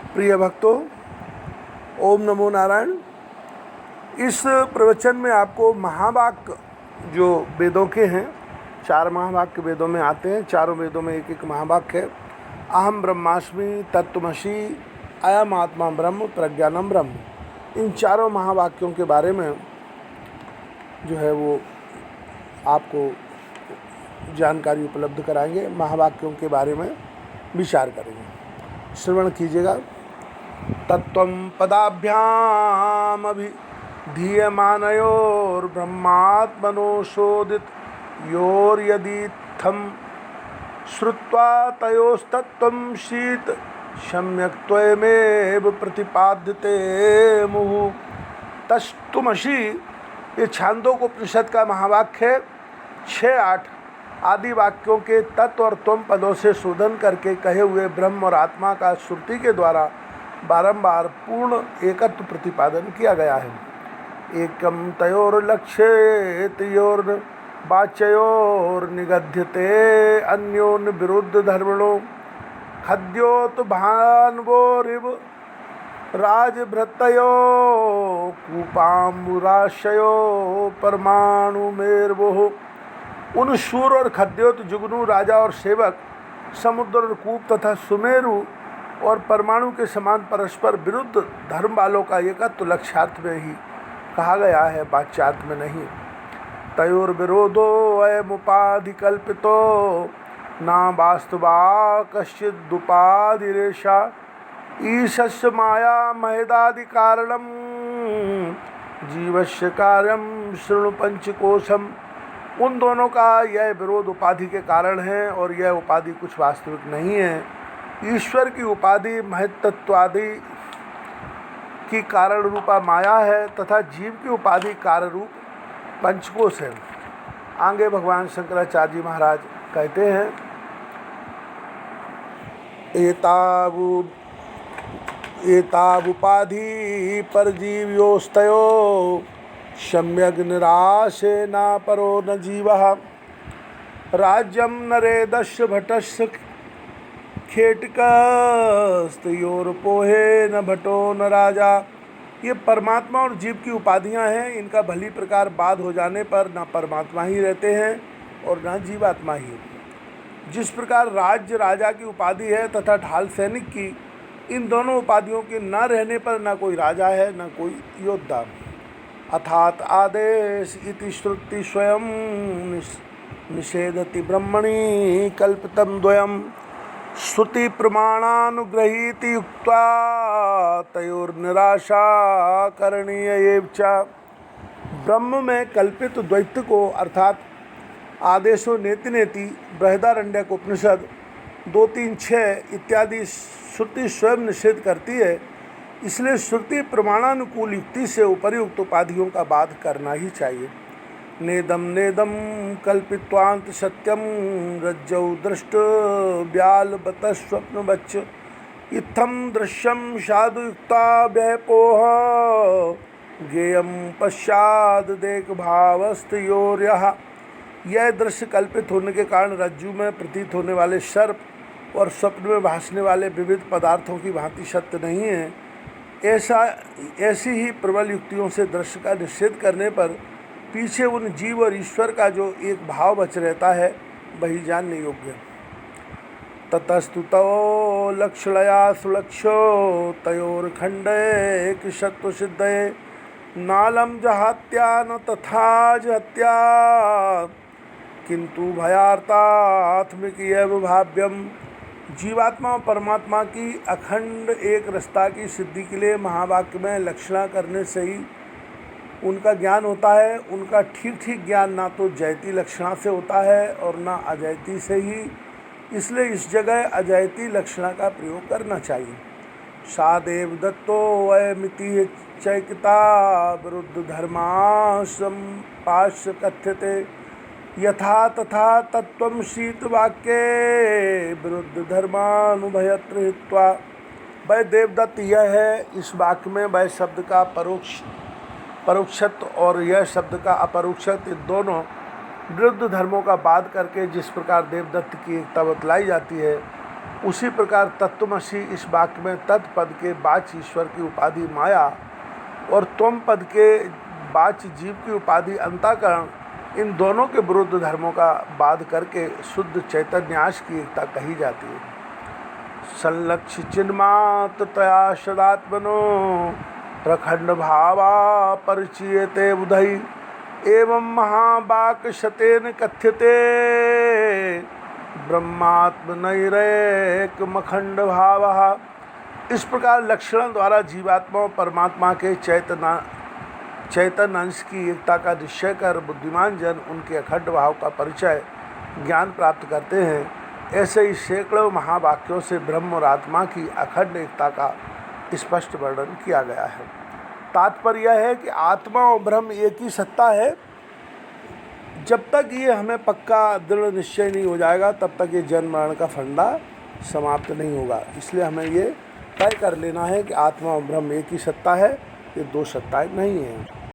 प्रिय भक्तों, ओम नमो नारायण। इस प्रवचन में आपको महावाक्य जो वेदों के हैं, 4 महावाक्य वेदों में आते हैं। चारों वेदों में एक एक महावाक्य है। अहम ब्रह्मास्मि, तत्त्वमसि, अयम आत्मा ब्रह्म, प्रज्ञानम ब्रह्म। इन चारों महावाक्यों के बारे में जो है वो आपको जानकारी उपलब्ध कराएंगे। महावाक्यों के बारे में विचार करेंगे, श्रवण कीजिएगा। तत्त्वं पदाभ्याम अभिधीयमानयोर्ब्रह्मात्मनोऽशोदित योर्यदीत्थं श्रुत्वा तयोस्तत्त्वं शीत सम्यक् त्वमेव प्रतिपाद्यते मुहुः। तस्तुमसि ये छांदोग्योपनिषद का महावाक्य है। 6-8 आदि वाक्यों के तत्व और त्वम पदों से शोधन करके कहे हुए ब्रह्म और आत्मा का श्रुति के द्वारा बारंबार पूर्ण एकत्व प्रतिपादन किया गया है। एकम तयोर्लक्ष्ये तयोर्वाच्योर्निगध्यते अन्योन्य विरुद्ध धर्मणो खद्योत भान्वोरिव राजभृतयो कूपाम्बुराशयो परमाणुमेर्वोः। उन शूर और खद्योत, जुगनू, राजा और सेवक, समुद्र और कूप तथा सुमेरु और परमाणु के समान परस्पर विरुद्ध धर्म वालों का एकत्व लक्ष्यार्थ में ही कहा गया है, वाच्यार्थ में नहीं। तयोर्विरोधो अयमुपाधिकल्पितो न वास्तवा कश्चिदुपाधिरेषा ईशस्य माया महेदादि कारणम जीवस्य कार्यम शृणु पंचकोशम। उन दोनों का यह विरोध उपाधि के कारण है और यह उपाधि कुछ वास्तविक नहीं है। ईश्वर की उपाधि महत्त्वादि की कारण रूपा माया है तथा जीव की उपाधि कार्य रूप पंचकोश है। आगे भगवान शंकराचार्य जी महाराज कहते हैं, एतावुपाधि परजीव्योस्तयो सम्यग् निराशे न परो न जीवः। राज्यं नरेदस्य भटस्य खेटकस्तयोर्पोहे न भटो न राजा। ये परमात्मा और जीव की उपाधियां हैं। इनका भली प्रकार बाध हो जाने पर न परमात्मा ही रहते हैं और न जीवात्मा ही। जिस प्रकार राज्य राजा की उपाधि है तथा ढाल सैनिक की, इन दोनों उपाधियों के न रहने पर न कोई राजा है न कोई योद्धा। अर्थात आदेश इति श्रुति स्वयं निषेधति ब्रह्मणि कल्पितं द्वयम्। श्रुति प्रमाणानुग्रहीति युक्त्वा तयोर्निराशा करणीय एव च। ब्रह्म में कल्पित द्वैत को अर्थात आदेशो नेति नेति, बृहदारण्यक उपनिषद 2-3-6 इत्यादि श्रुति स्वयं निषेध करती है। इसलिए श्रुति प्रमाणानुकूल युक्ति से उपर्युक्त उपाधियों का बाध करना ही चाहिए। नेदम नेदम कल्पित्वांत सत्यम रज्जौ दृष्ट ब्याल बत स्वप्न बच्च इत्थम दृश्यम साधु युक्ता व्यपोह गेयम पश्चाद देख भावस्तयोर्यः। यह दृश्य कल्पित होने के कारण रज्जु में प्रतीत होने वाले सर्प और स्वप्न में भासने वाले विविध पदार्थों की भांति सत्य नहीं है। ऐसी ही प्रबल युक्तियों से दृश्य का निषेध करने पर पीछे उन जीव और ईश्वर का जो एक भाव बच रहता है वही जानने योग्य। ततस्तुतो लक्षणया सुलक्षो तयोर्खंडे किशत्व सिद्धये नालम जहात्या न तथा जहत्या किंतु भयार्तात्मिक एव भाव्यम। जीवात्मा और परमात्मा की अखंड एक रसता की सिद्धि के लिए महावाक्य में लक्षणा करने से ही उनका ज्ञान होता है। उनका ठीक ठीक ज्ञान ना तो जयती लक्षणा से होता है और ना अजयती से ही। इसलिए इस जगह अजयती लक्षणा का प्रयोग करना चाहिए। सादेव दत्तो अयमिति चैकिता विरुद्ध धर्मासम पाश्य कथ्यते यथा तथा तत्त्वं शीत वाक्ये विरुद्ध धर्मानुभयत्र हित्वा। वह देवदत्त यह है, इस वाक्य में वह शब्द का परोक्षत्व और यह शब्द का अपरोक्षत्व दोनों विरुद्ध धर्मों का बाध करके जिस प्रकार देवदत्त की एकता बतलाई जाती है, उसी प्रकार तत्वमसि इस वाक्य में तत्पद के वाच्य ईश्वर की उपाधि माया और त्वम पद के वाच्य जीव की उपाधि अंतःकरण, इन दोनों के विरुद्ध धर्मों का वाद करके शुद्ध चैतन्याश की एकता कही जाती है। संलक्ष्य चिन्मात्रतया सदात्मनो प्रखंड भावा परिचीयते बुधई एवं महावाक शतेन कथ्यते ब्रह्मात्मनैरेक मखंड भावः। इस प्रकार लक्षण द्वारा जीवात्मा और परमात्मा के चैतन्य अंश की एकता का निश्चय कर बुद्धिमान जन उनके अखंड भाव का परिचय ज्ञान प्राप्त करते हैं। ऐसे ही सैकड़ों महावाक्यों से ब्रह्म और आत्मा की अखंड एकता का स्पष्ट वर्णन किया गया है। तात्पर्य यह है कि आत्मा और ब्रह्म एक ही सत्ता है। जब तक ये हमें पक्का दृढ़ निश्चय नहीं हो जाएगा तब तक ये जन्म मरण का फंडा समाप्त नहीं होगा। इसलिए हमें ये तय कर लेना है कि आत्मा और ब्रह्म एक ही सत्ता है, ये दो सत्ताएं नहीं हैं।